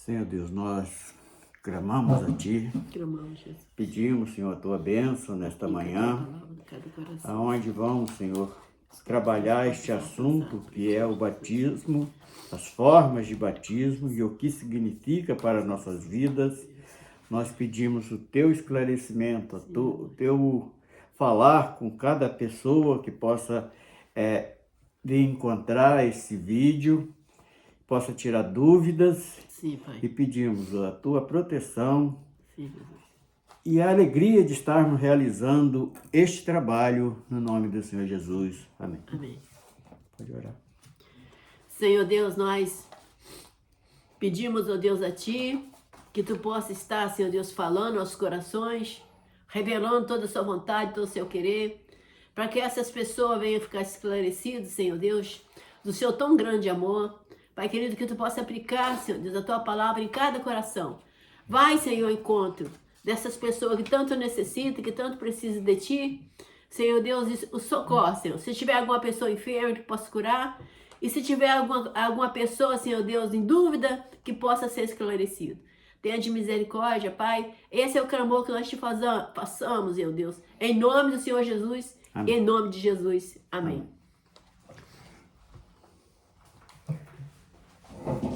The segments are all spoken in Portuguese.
Senhor Deus, nós clamamos a Ti, Clamamos, Jesus. pedimos, Senhor, a Tua bênção nesta manhã, aonde vamos, Senhor, trabalhar este assunto que é o batismo, as formas de batismo e o que significa para nossas vidas. Nós pedimos o Teu esclarecimento, o Teu falar com cada pessoa que possa vir encontrar esse vídeo, possa tirar dúvidas. Sim, Pai. E pedimos a Tua proteção Sim, Jesus. e a alegria de estarmos realizando este trabalho no nome do Senhor Jesus. Amém. Amém. Pode orar. Senhor Deus, nós pedimos, ó Deus, a Ti, que Tu possa estar, Senhor Deus, falando aos corações, revelando toda a Sua vontade, todo o Seu querer, para que essas pessoas venham ficar esclarecidas, Senhor Deus, do Seu tão grande amor. Pai querido, que Tu possa aplicar, Senhor Deus, a Tua palavra em cada coração. Vai, Senhor, ao encontro dessas pessoas que tanto necessitam, que tanto precisam de Ti. Senhor Deus, o socorre, Senhor. Se tiver alguma pessoa enferma que possa curar, e se tiver alguma pessoa, Senhor Deus, em dúvida, que possa ser esclarecido. Tenha de misericórdia, Pai. Esse é o clamor que nós te façamos, meu Deus. Em nome do Senhor Jesus, Amém. em nome de Jesus. Amém.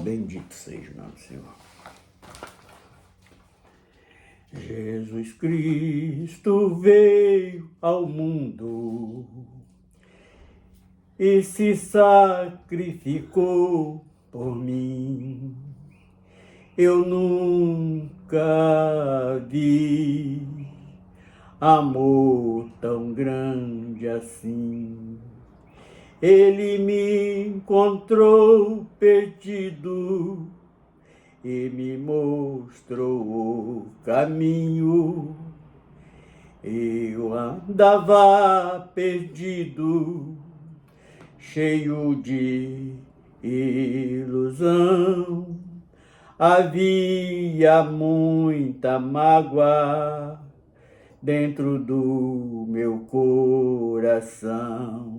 Bendito seja o nome do Senhor. Jesus Cristo veio ao mundo e se sacrificou por mim. Eu nunca vi amor tão grande assim. Ele me encontrou perdido e me mostrou o caminho. Eu andava perdido, cheio de ilusão. Havia muita mágoa dentro do meu coração.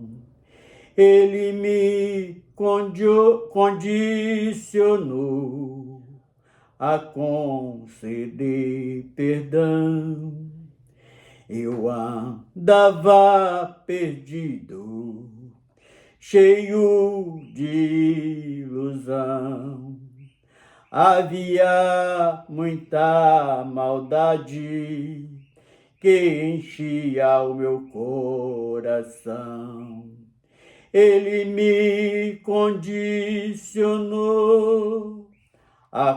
Ele me condicionou a conceder perdão. Eu andava perdido, cheio de ilusão. Havia muita maldade que enchia o meu coração. Ele me condicionou a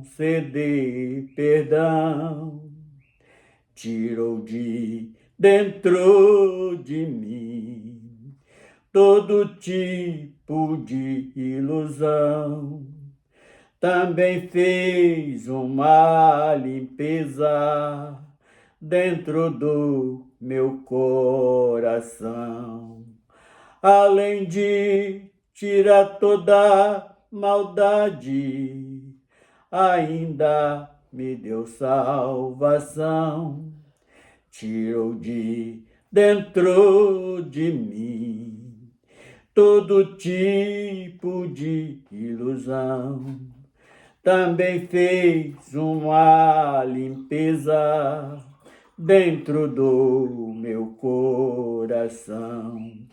conceder perdão. Tirou de dentro de mim todo tipo de ilusão. Também fez uma limpeza dentro do meu coração. Além de tirar toda maldade, ainda me deu salvação. Tirou de dentro de mim todo tipo de ilusão. Também fez uma limpeza dentro do meu coração.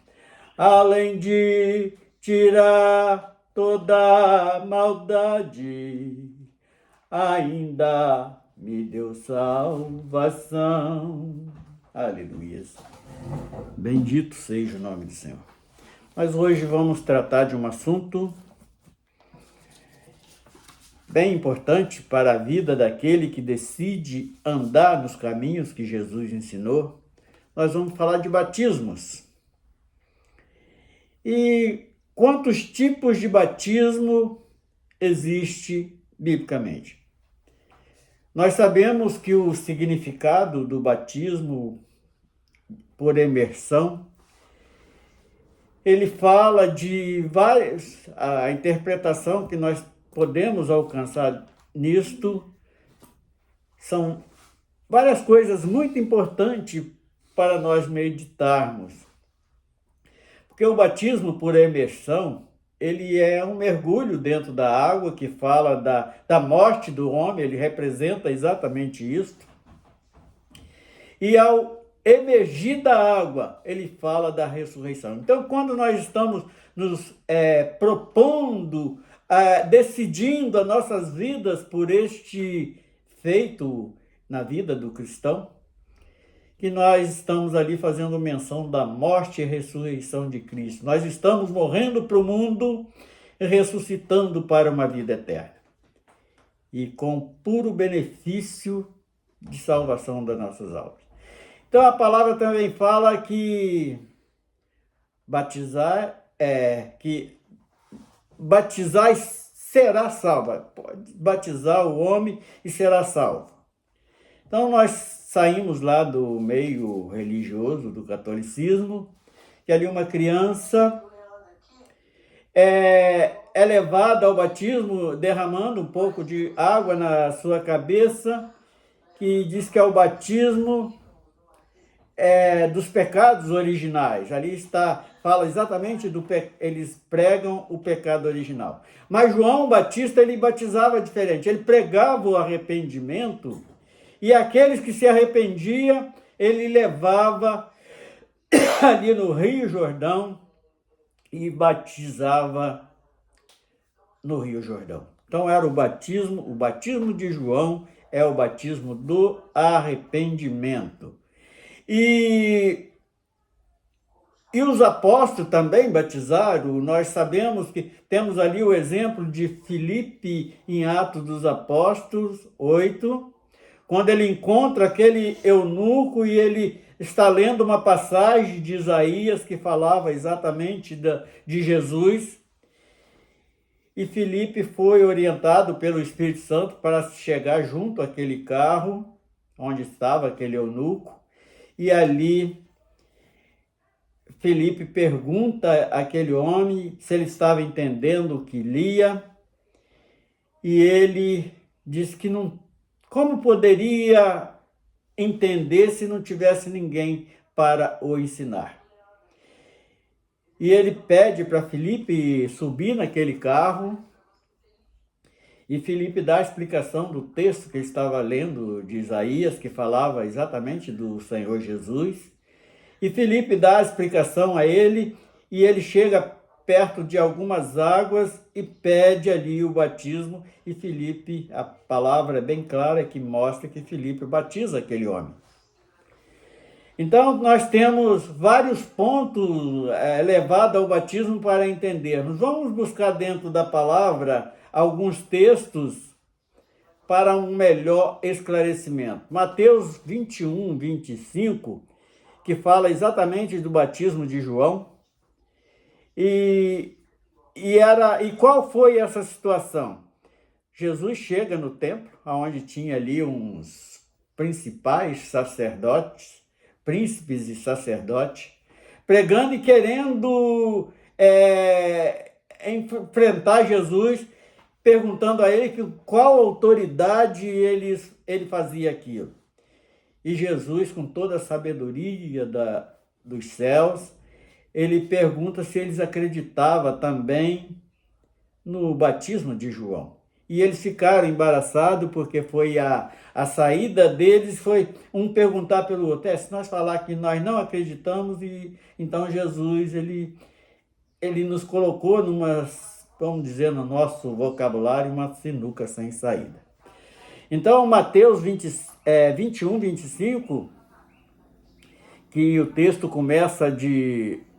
Além de tirar toda a maldade, ainda me deu salvação. Aleluia. Bendito seja o nome do Senhor. Mas hoje vamos tratar de um assunto bem importante para a vida daquele que decide andar nos caminhos que Jesus ensinou. Nós vamos falar de batismos. E quantos tipos de batismo existe biblicamente? Nós sabemos que o significado do batismo por imersão, ele fala de várias, a interpretação que nós podemos alcançar nisto são várias coisas muito importantes para nós meditarmos. Porque o batismo por imersão, ele é um mergulho dentro da água que fala da morte do homem, ele representa exatamente isso. E ao emergir da água, ele fala da ressurreição. Então, quando nós estamos nos propondo, decidindo as nossas vidas por este feito na vida do cristão, que nós estamos ali fazendo menção da morte e ressurreição de Cristo. Nós estamos morrendo para o mundo e ressuscitando para uma vida eterna. E com puro benefício de salvação das nossas almas. Então a palavra também fala que batizar será salvo. Pode batizar o homem e será salvo. Então nós saímos lá do meio religioso, do catolicismo, que ali uma criança é levada ao batismo derramando um pouco de água na sua cabeça, que diz que é o batismo dos pecados originais. Ali fala exatamente eles pregam o pecado original. Mas João Batista, ele batizava diferente, ele pregava o arrependimento, e aqueles que se arrependiam, ele levava ali no Rio Jordão e batizava no Rio Jordão. Então era o batismo de João é o batismo do arrependimento. E os apóstolos também batizaram. Nós sabemos que temos ali o exemplo de Filipe em Atos dos Apóstolos 8, quando ele encontra aquele eunuco e ele está lendo uma passagem de Isaías que falava exatamente de Jesus. E Filipe foi orientado pelo Espírito Santo para chegar junto àquele carro onde estava aquele eunuco. E ali Filipe pergunta àquele homem se ele estava entendendo o que lia. E ele diz que não. Como poderia entender se não tivesse ninguém para o ensinar? E ele pede para Filipe subir naquele carro, e Filipe dá a explicação do texto que ele estava lendo de Isaías, que falava exatamente do Senhor Jesus. E Filipe dá a explicação a ele, e ele chega perto de algumas águas e pede ali o batismo, e Filipe, a palavra é bem clara que mostra que Filipe batiza aquele homem. Então nós temos vários pontos levados ao batismo para entendermos. Vamos buscar dentro da palavra alguns textos para um melhor esclarecimento. Mateus 21, 25, que fala exatamente do batismo de João. E qual foi essa situação? Jesus chega no templo, onde tinha ali uns principais sacerdotes, príncipes e sacerdotes, pregando e querendo enfrentar Jesus, perguntando a ele qual autoridade ele fazia aquilo. E Jesus, com toda a sabedoria dos céus, ele pergunta se eles acreditavam também no batismo de João. E eles ficaram embaraçados, porque foi a saída deles, foi um perguntar pelo outro. Se nós falar que nós não acreditamos, e então Jesus, ele nos colocou vamos dizer no nosso vocabulário, uma sinuca sem saída. Então, Mateus 21, 25, que o texto começa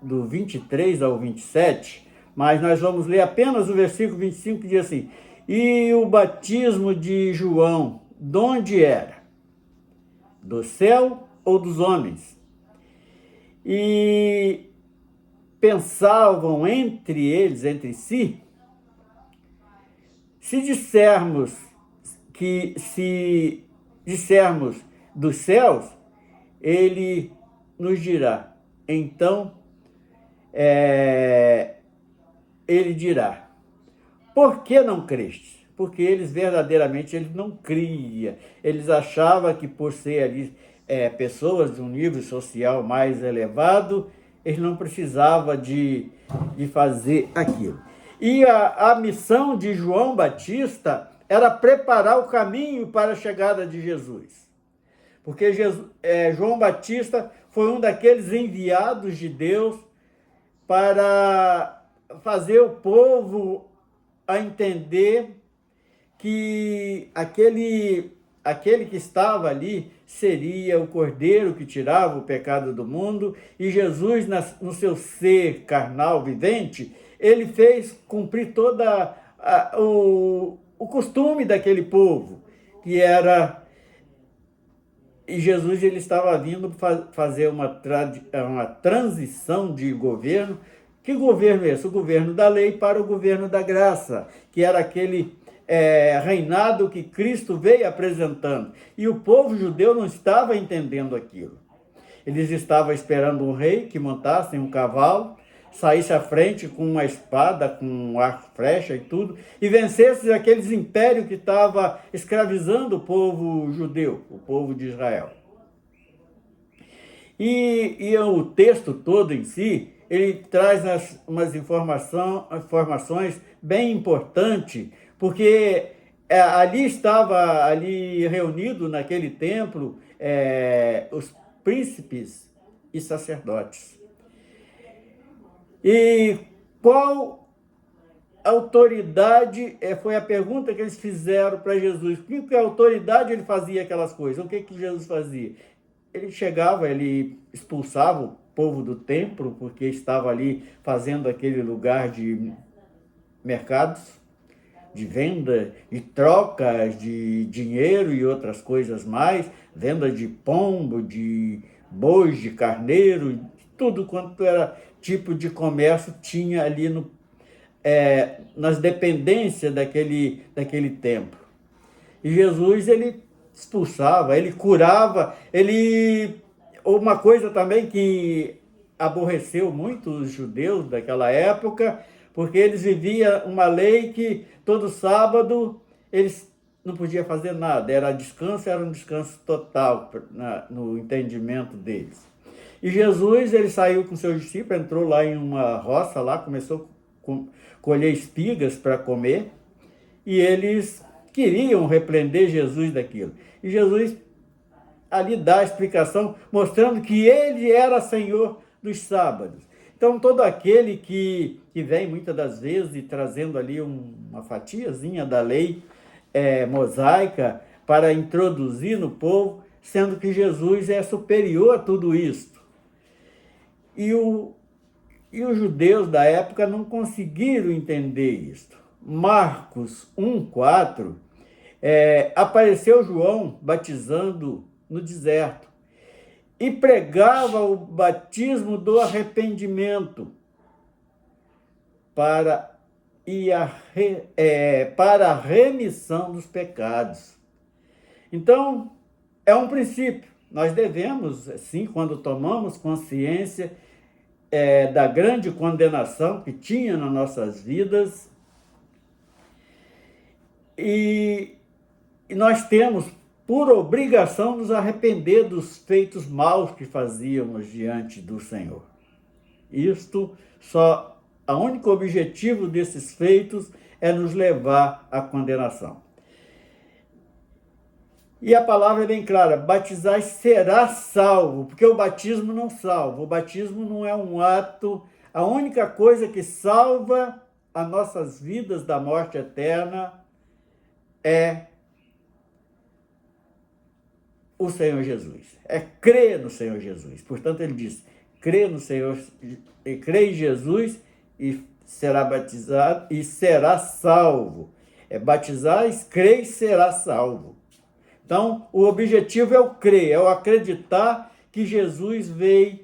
do 23 ao 27, mas nós vamos ler apenas o versículo 25, que diz assim: e o batismo de João, de onde era? Do céu ou dos homens? E pensavam entre si, se dissermos dos céus, ele nos dirá. Então, ele dirá: por que não creste? Porque eles não criam. Eles achavam que por ser ali pessoas de um nível social mais elevado, eles não precisavam de fazer aquilo. E a missão de João Batista era preparar o caminho para a chegada de Jesus. Porque João Batista foi um daqueles enviados de Deus para fazer o povo a entender que aquele que estava ali seria o Cordeiro que tirava o pecado do mundo, e Jesus, no seu ser carnal vivente, ele fez cumprir toda o costume daquele povo, que era... E Jesus ele estava vindo fazer uma transição de governo. Que governo é esse? O governo da lei para o governo da graça, que era aquele reinado que Cristo veio apresentando. E o povo judeu não estava entendendo aquilo. Eles estavam esperando um rei que montasse um cavalo, saísse à frente com uma espada, com um arco e flecha e tudo, e vencesse aqueles impérios que estavam escravizando o povo judeu, o povo de Israel. E o texto todo em si, ele traz umas informações bem importantes, porque ali estava reunido naquele templo os príncipes e sacerdotes. E qual autoridade, foi a pergunta que eles fizeram para Jesus. Com que autoridade ele fazia aquelas coisas? O que Jesus fazia? Ele chegava, ele expulsava o povo do templo, porque estava ali fazendo aquele lugar de mercados, de venda, de trocas de dinheiro e outras coisas mais, venda de pombo, de bois, de carneiro, tudo quanto era tipo de comércio tinha ali nas dependências daquele templo. E Jesus, ele expulsava, ele curava, uma coisa também que aborreceu muito os judeus daquela época, porque eles viviam uma lei que todo sábado eles não podiam fazer nada, era um descanso total no entendimento deles. E Jesus, ele saiu com seus discípulos, entrou lá em uma roça, lá começou a colher espigas para comer, e eles queriam repreender Jesus daquilo. E Jesus ali dá a explicação, mostrando que ele era Senhor dos sábados. Então, todo aquele que vem muitas das vezes e trazendo ali uma fatiazinha da lei mosaica para introduzir no povo, sendo que Jesus é superior a tudo isso. E os judeus da época não conseguiram entender isso. Marcos 1:4, apareceu João batizando no deserto e pregava o batismo do arrependimento para a remissão dos pecados. Então, é um princípio. Nós devemos, sim, quando tomamos consciência da grande condenação que tinha nas nossas vidas, e nós temos por obrigação nos arrepender dos feitos maus que fazíamos diante do Senhor. O único objetivo desses feitos é nos levar à condenação. E a palavra é bem clara: batizar será salvo, porque o batismo não salva. O batismo não é um ato. A única coisa que salva as nossas vidas da morte eterna é o Senhor Jesus. É crer no Senhor Jesus. Portanto, ele diz: crê no Senhor, crê em Jesus e será batizado e será salvo. Batizar, crê e será salvo. Então, o objetivo é o crer, é o acreditar que Jesus veio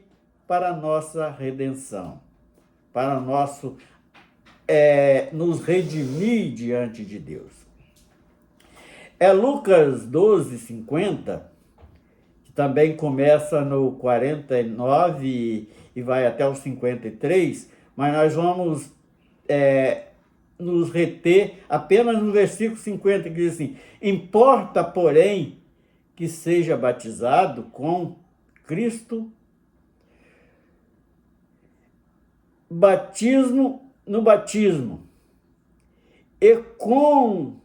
para a nossa redenção, para nos redimir diante de Deus. Lucas 12:50, que também começa no 49 e vai até o 53, mas nós vamos nos reter apenas no versículo 50, que diz assim: importa, porém, que seja batizado com Cristo, no batismo, e com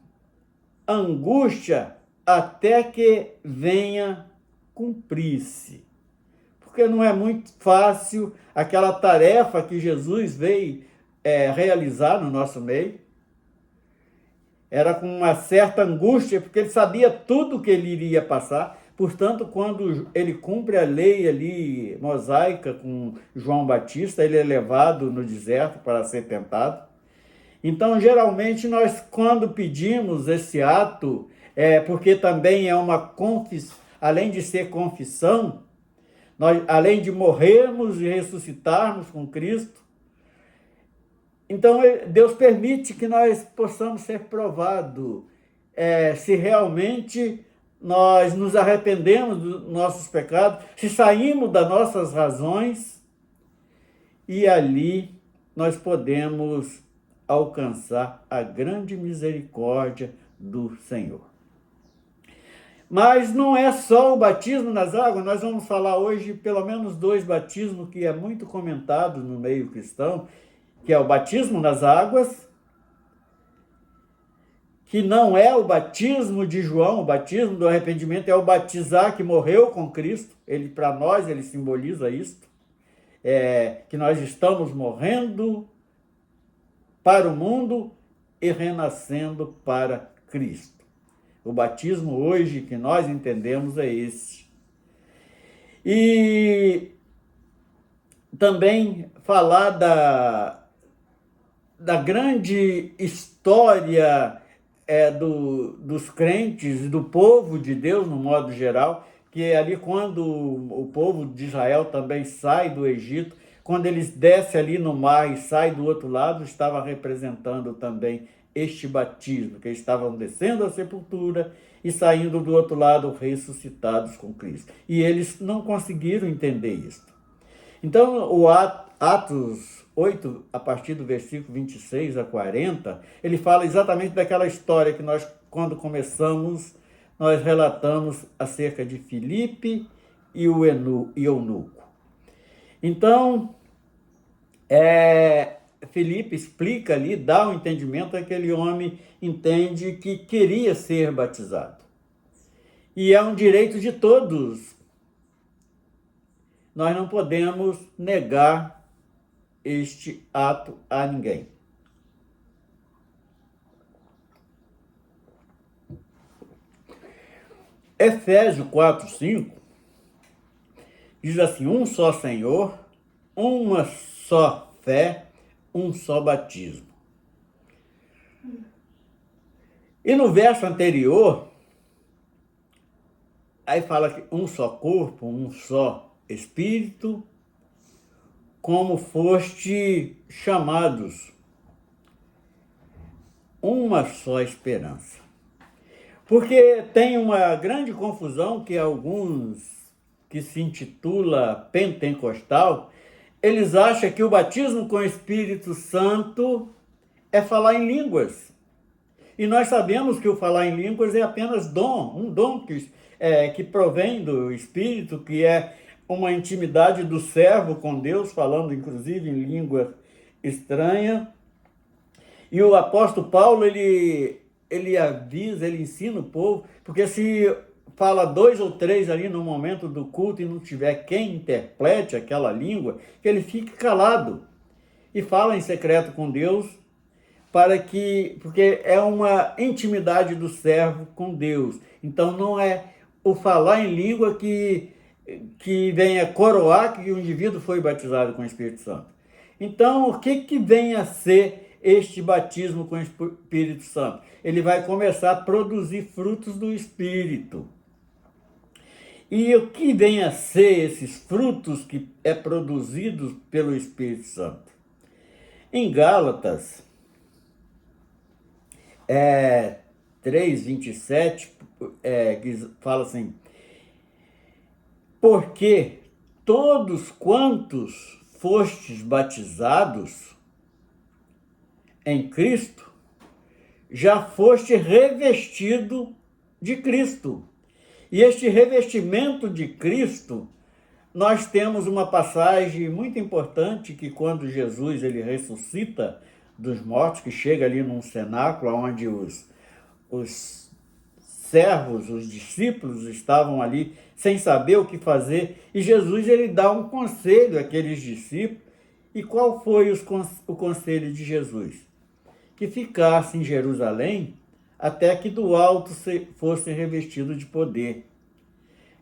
angústia até que venha cumprir-se. Porque não é muito fácil aquela tarefa que Jesus veio realizar no nosso meio. Era com uma certa angústia, porque ele sabia tudo que ele iria passar. Portanto, quando ele cumpre a lei ali mosaica com João Batista, ele é levado no deserto para ser tentado. Então, geralmente, nós quando pedimos esse ato, porque também é uma confissão, além de ser confissão, nós, além de morrermos e ressuscitarmos com Cristo, então Deus permite que nós possamos ser provados se realmente nós nos arrependemos dos nossos pecados, se saímos das nossas razões, e ali nós podemos alcançar a grande misericórdia do Senhor. Mas não é só o batismo nas águas, nós vamos falar hoje pelo menos 2 batismos que é muito comentado no meio cristão, que é o batismo nas águas, que não é o batismo de João, o batismo do arrependimento é o batizar que morreu com Cristo, ele para nós ele simboliza isto, que nós estamos morrendo para o mundo e renascendo para Cristo. O batismo hoje que nós entendemos é esse. E também falar da grande história dos crentes, do povo de Deus, no modo geral, que é ali quando o povo de Israel também sai do Egito, quando eles descem ali no mar e saem do outro lado, estava representando também este batismo, que eles estavam descendo a sepultura e saindo do outro lado ressuscitados com Cristo. E eles não conseguiram entender isso. Então, o Atos 8, a partir do versículo 26 a 40, ele fala exatamente daquela história que nós, quando começamos, nós relatamos acerca de Filipe e o eunuco. Então, Filipe explica ali, dá um entendimento, aquele homem entende que queria ser batizado. E é um direito de todos. Nós não podemos negar este ato a ninguém. Efésios 4, 5 diz assim: um só Senhor, uma só fé, um só batismo. E no verso anterior, aí fala que um só corpo, um só espírito, como foste chamados, uma só esperança. Porque tem uma grande confusão que alguns que se intitula pentecostal, eles acham que o batismo com o Espírito Santo é falar em línguas. E nós sabemos que o falar em línguas é apenas um dom que provém do Espírito, que é uma intimidade do servo com Deus, falando inclusive em língua estranha. E o apóstolo Paulo, ele avisa, ele ensina o povo, porque se fala 2 ou 3 ali no momento do culto e não tiver quem interprete aquela língua, que ele fique calado e fala em secreto com Deus, porque é uma intimidade do servo com Deus. Então não é o falar em língua que venha coroar que o indivíduo foi batizado com o Espírito Santo. Então, o que vem a ser este batismo com o Espírito Santo? Ele vai começar a produzir frutos do Espírito. E o que vem a ser esses frutos que é produzidos pelo Espírito Santo? Em Gálatas 3:27, fala assim: porque todos quantos fostes batizados em Cristo, já foste revestido de Cristo. E este revestimento de Cristo, nós temos uma passagem muito importante que quando Jesus ele ressuscita dos mortos, que chega ali num cenáculo onde os servos, os discípulos estavam ali sem saber o que fazer, e Jesus ele dá um conselho àqueles discípulos. E qual foi o conselho de Jesus? Que ficasse em Jerusalém até que do alto fosse revestido de poder.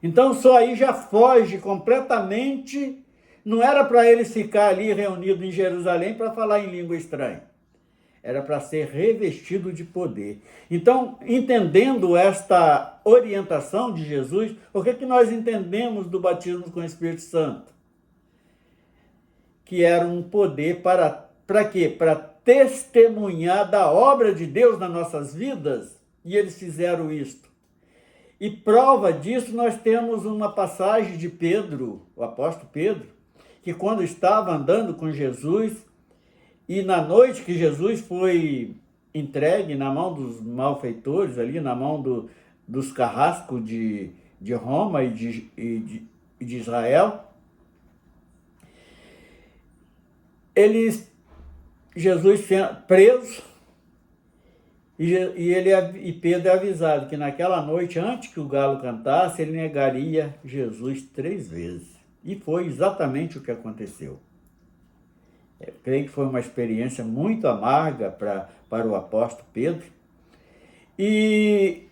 Então só aí já foge completamente. Não era para eles ficar ali reunidos em Jerusalém para falar em língua estranha. Era para ser revestido de poder. Então, entendendo esta orientação de Jesus, o que nós entendemos do batismo com o Espírito Santo? Que era um poder para quê? Para testemunhar da obra de Deus nas nossas vidas, e eles fizeram isto. E prova disso nós temos uma passagem de Pedro, o apóstolo Pedro, que quando estava andando com Jesus, e na noite que Jesus foi entregue na mão dos malfeitores, ali na mão dos carrascos de Roma e de Israel, Jesus preso, e Pedro é avisado que naquela noite, antes que o galo cantasse, ele negaria Jesus 3 vezes. E foi exatamente o que aconteceu. Eu creio que foi uma experiência muito amarga para o apóstolo Pedro. E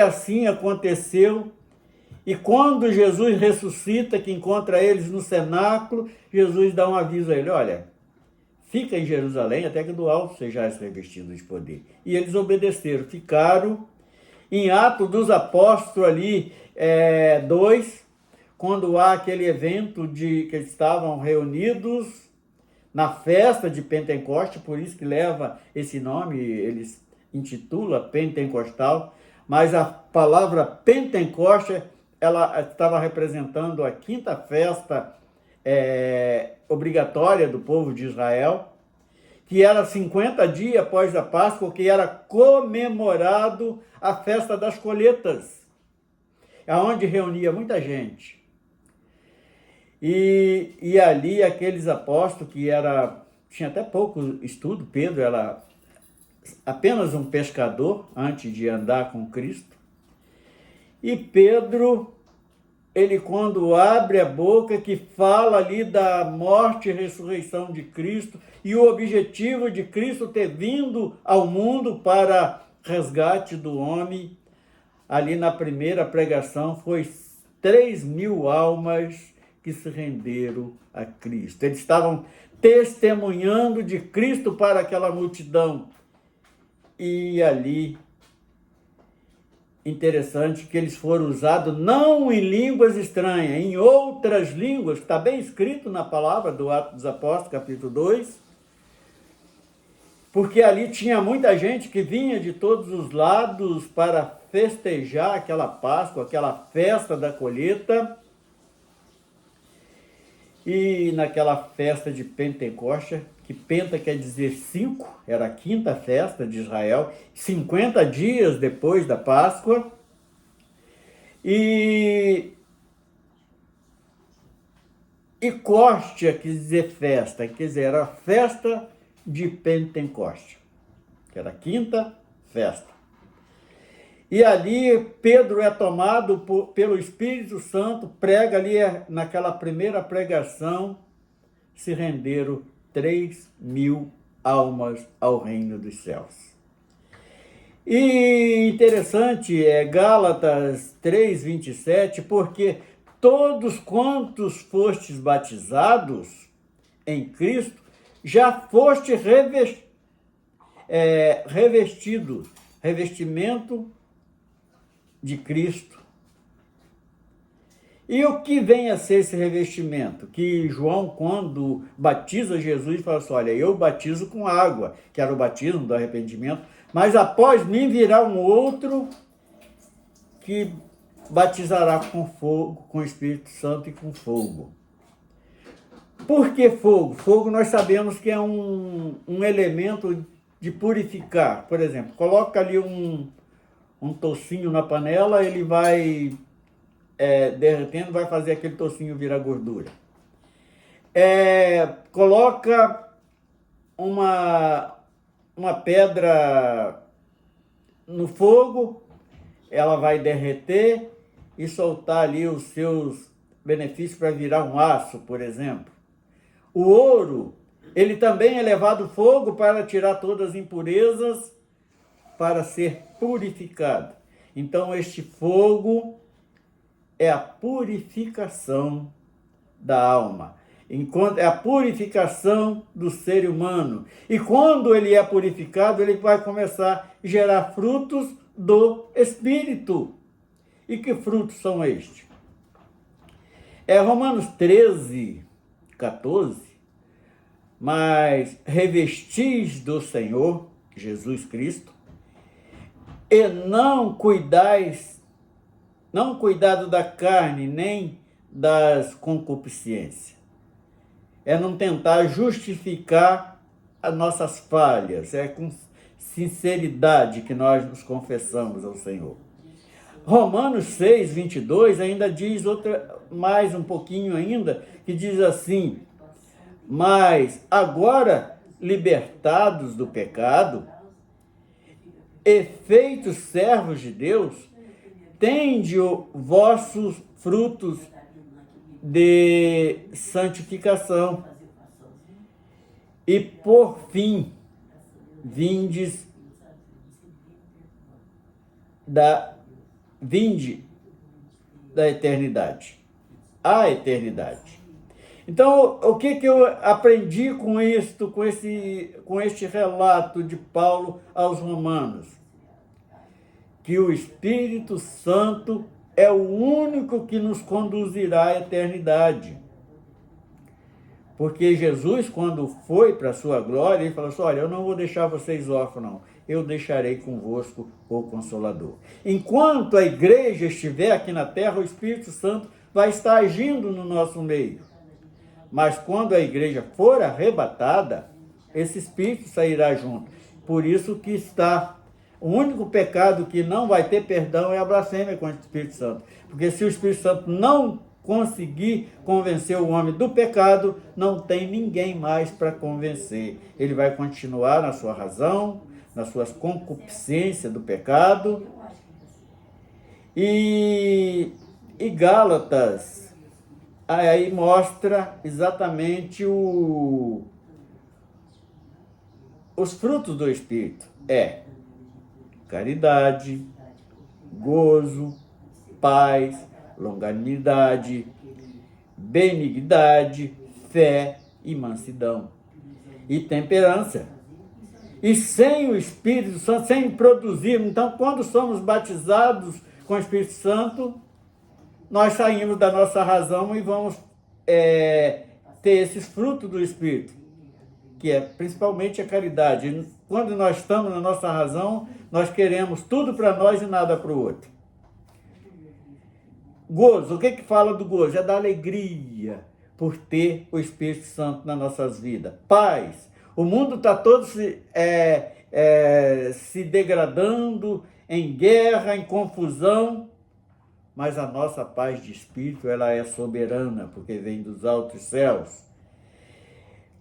assim aconteceu. E quando Jesus ressuscita, que encontra eles no cenáculo, Jesus dá um aviso a ele: olha, fica em Jerusalém até que do alto sejais revestido de poder. E eles obedeceram, ficaram. Em Atos dos Apóstolos ali, 2, quando há aquele evento que eles estavam reunidos na festa de Pentecoste, por isso que leva esse nome, eles intitula Pentecostal, mas a palavra Pentecoste, ela estava representando a 5ª festa obrigatória do povo de Israel, que era 50 dias após a Páscoa, que era comemorado a festa das colheitas, onde reunia muita gente. E ali aqueles apóstolos que tinha até pouco estudo, Pedro era apenas um pescador antes de andar com Cristo. E Pedro, ele quando abre a boca, que fala ali da morte e ressurreição de Cristo, e o objetivo de Cristo ter vindo ao mundo para resgate do homem, ali na primeira pregação foi 3.000 almas que se renderam a Cristo. Eles estavam testemunhando de Cristo para aquela multidão. E ali, interessante que eles foram usados não em línguas estranhas, em outras línguas, está bem escrito na palavra do Atos dos Apóstolos, capítulo 2, porque ali tinha muita gente que vinha de todos os lados para festejar aquela Páscoa, aquela festa da colheita. E naquela festa de Pentecoste, que Penta quer dizer 5, era a 5ª festa de Israel, 50 dias depois da Páscoa. E Cóstia quer dizer festa, quer dizer, era a festa de Pentecoste, que era a 5ª festa. E ali Pedro é tomado pelo Espírito Santo, prega ali naquela primeira pregação, se renderam 3.000 almas ao reino dos céus. E interessante Gálatas 3:27, porque todos quantos fostes batizados em Cristo, já foste revestimento de Cristo. E o que vem a ser esse revestimento? Que João, quando batiza Jesus, fala assim: olha, eu batizo com água, que era o batismo do arrependimento, mas após mim virá um outro que batizará com fogo, com o Espírito Santo e com fogo. Por que fogo? Fogo nós sabemos que é um elemento de purificar. Por exemplo, coloca ali um tocinho na panela, ele vai derretendo, vai fazer aquele tocinho virar gordura. Coloca uma pedra no fogo, ela vai derreter e soltar ali os seus benefícios para virar um aço, por exemplo. O ouro, ele também é levado ao fogo para tirar todas as impurezas, para ser purificado. Então, este fogo é a purificação da alma. É a purificação do ser humano. E quando ele é purificado, ele vai começar a gerar frutos do Espírito. E que frutos são estes? Romanos 13, 14. Mas revestis do Senhor, Jesus Cristo, e não cuidado da carne, nem das concupiscências. É não tentar justificar as nossas falhas. É com sinceridade que nós nos confessamos ao Senhor. Romanos 6, 22 ainda diz mais um pouquinho ainda, que diz assim: mas agora, libertados do pecado, e feitos servos de Deus, tende os vossos frutos de santificação. E por fim, vinde da eternidade. A eternidade. Então, o que eu aprendi com isto, com este relato de Paulo aos Romanos? Que o Espírito Santo é o único que nos conduzirá à eternidade. Porque Jesus, quando foi para a sua glória, ele falou assim: olha, eu não vou deixar vocês órfãos, não. Eu deixarei convosco o Consolador. Enquanto a igreja estiver aqui na terra, o Espírito Santo vai estar agindo no nosso meio. Mas quando a igreja for arrebatada, esse Espírito sairá junto. Por isso que o único pecado que não vai ter perdão é a blasfêmia contra o Espírito Santo. Porque se o Espírito Santo não conseguir convencer o homem do pecado, não tem ninguém mais para convencer. Ele vai continuar na sua razão, nas suas concupiscências do pecado. E Gálatas aí mostra exatamente os frutos do Espírito. Caridade, gozo, paz, longanimidade, benignidade, fé e mansidão. E temperança. E sem o Espírito Santo, sem produzir. Então, quando somos batizados com o Espírito Santo, nós saímos da nossa razão e vamos ter esses frutos do Espírito, que é principalmente a caridade. Quando nós estamos na nossa razão, nós queremos tudo para nós e nada para o outro. Gozo, o que fala do gozo? É da alegria por ter o Espírito Santo nas nossas vidas. Paz, o mundo está todo se degradando, em guerra, em confusão, mas a nossa paz de espírito, ela é soberana, porque vem dos altos céus.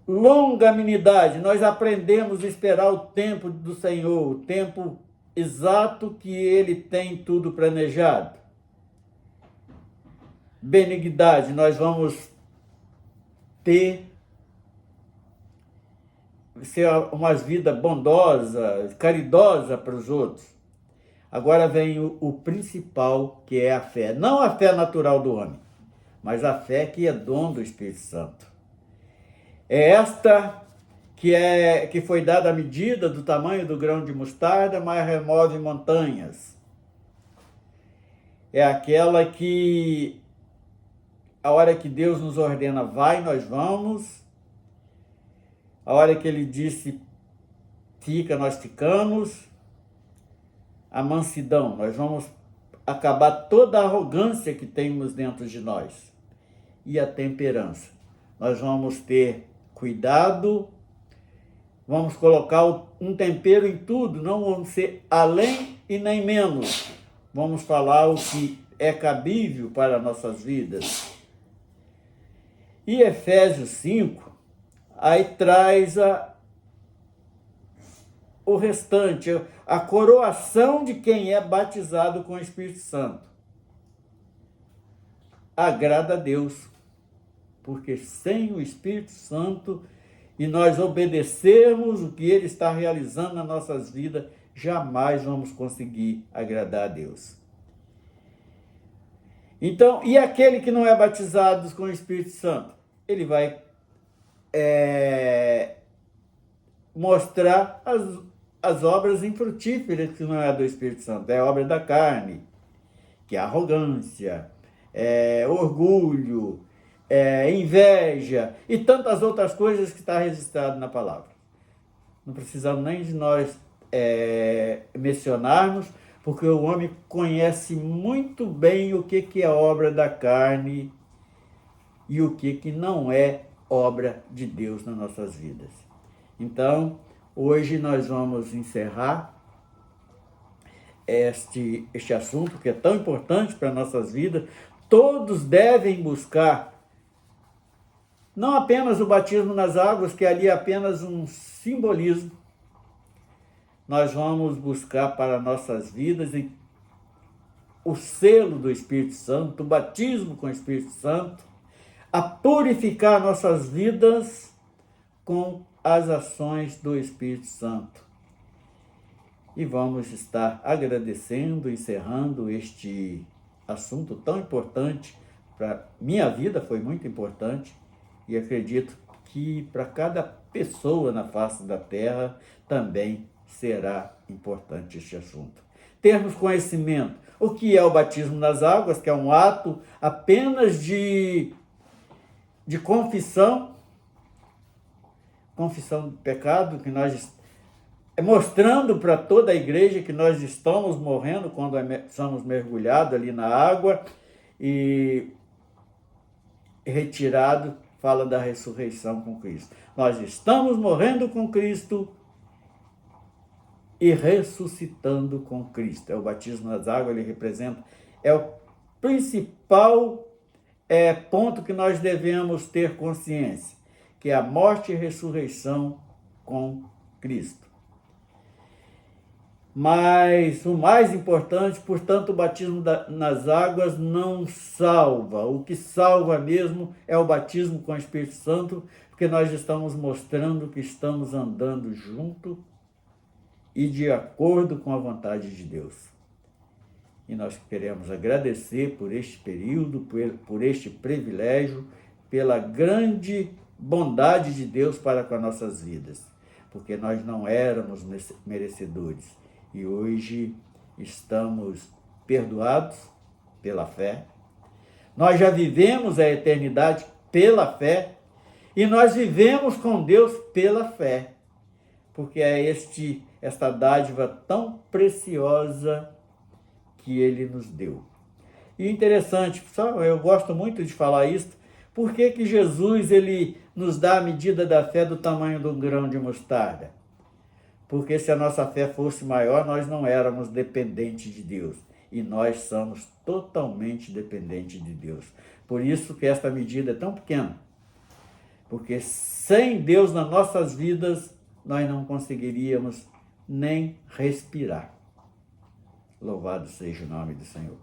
Longanimidade, nós aprendemos a esperar o tempo do Senhor, o tempo exato que Ele tem tudo planejado. Benignidade, nós vamos ser uma vida bondosa, caridosa para os outros. Agora vem o principal, que é a fé. Não a fé natural do homem, mas a fé que é dom do Espírito Santo. É esta que foi dada à medida do tamanho do grão de mostarda, mas remove montanhas. É aquela que, a hora que Deus nos ordena, vai, nós vamos. A hora que Ele disse, fica, nós ficamos. A mansidão, nós vamos acabar toda a arrogância que temos dentro de nós. E a temperança, nós vamos ter cuidado, vamos colocar um tempero em tudo, não vamos ser além e nem menos. Vamos falar o que é cabível para nossas vidas. E Efésios 5, aí traz o restante, a coroação de quem é batizado com o Espírito Santo, agrada a Deus, porque sem o Espírito Santo e nós obedecermos o que Ele está realizando nas nossas vidas, jamais vamos conseguir agradar a Deus. Então, e aquele que não é batizado com o Espírito Santo? Ele vai mostrar as obras infrutíferas que não é do Espírito Santo, é obra da carne, que é arrogância, orgulho, inveja e tantas outras coisas que está registrado na palavra. Não precisamos nem de nós mencionarmos, porque o homem conhece muito bem o que é obra da carne e o que não é obra de Deus nas nossas vidas. Então, hoje nós vamos encerrar este assunto que é tão importante para nossas vidas. Todos devem buscar não apenas o batismo nas águas, que ali é apenas um simbolismo. Nós vamos buscar para nossas vidas o selo do Espírito Santo, o batismo com o Espírito Santo, a purificar nossas vidas com as ações do Espírito Santo. E vamos estar agradecendo, encerrando este assunto tão importante. Para minha vida foi muito importante e acredito que para cada pessoa na face da terra também será importante este assunto. Termos conhecimento. O que é o batismo nas águas, que é um ato apenas de confissão de pecado, que nós mostrando para toda a igreja que nós estamos morrendo quando somos mergulhados ali na água, e retirado, fala da ressurreição com Cristo. Nós estamos morrendo com Cristo e ressuscitando com Cristo. O batismo nas águas, ele representa, o principal ponto que nós devemos ter consciência, que é a morte e ressurreição com Cristo. Mas o mais importante, portanto, o batismo nas águas não salva. O que salva mesmo é o batismo com o Espírito Santo, porque nós estamos mostrando que estamos andando junto e de acordo com a vontade de Deus. E nós queremos agradecer por este período, por este privilégio, pela grande bondade de Deus para com as nossas vidas, porque nós não éramos merecedores e hoje estamos perdoados pela fé. Nós já vivemos a eternidade pela fé e nós vivemos com Deus pela fé, porque é esta dádiva tão preciosa que Ele nos deu. E interessante, pessoal, eu gosto muito de falar isso, por que Jesus ele nos dá a medida da fé do tamanho de um grão de mostarda? Porque se a nossa fé fosse maior, nós não éramos dependentes de Deus. E nós somos totalmente dependentes de Deus. Por isso que esta medida é tão pequena. Porque sem Deus nas nossas vidas, nós não conseguiríamos nem respirar. Louvado seja o nome do Senhor.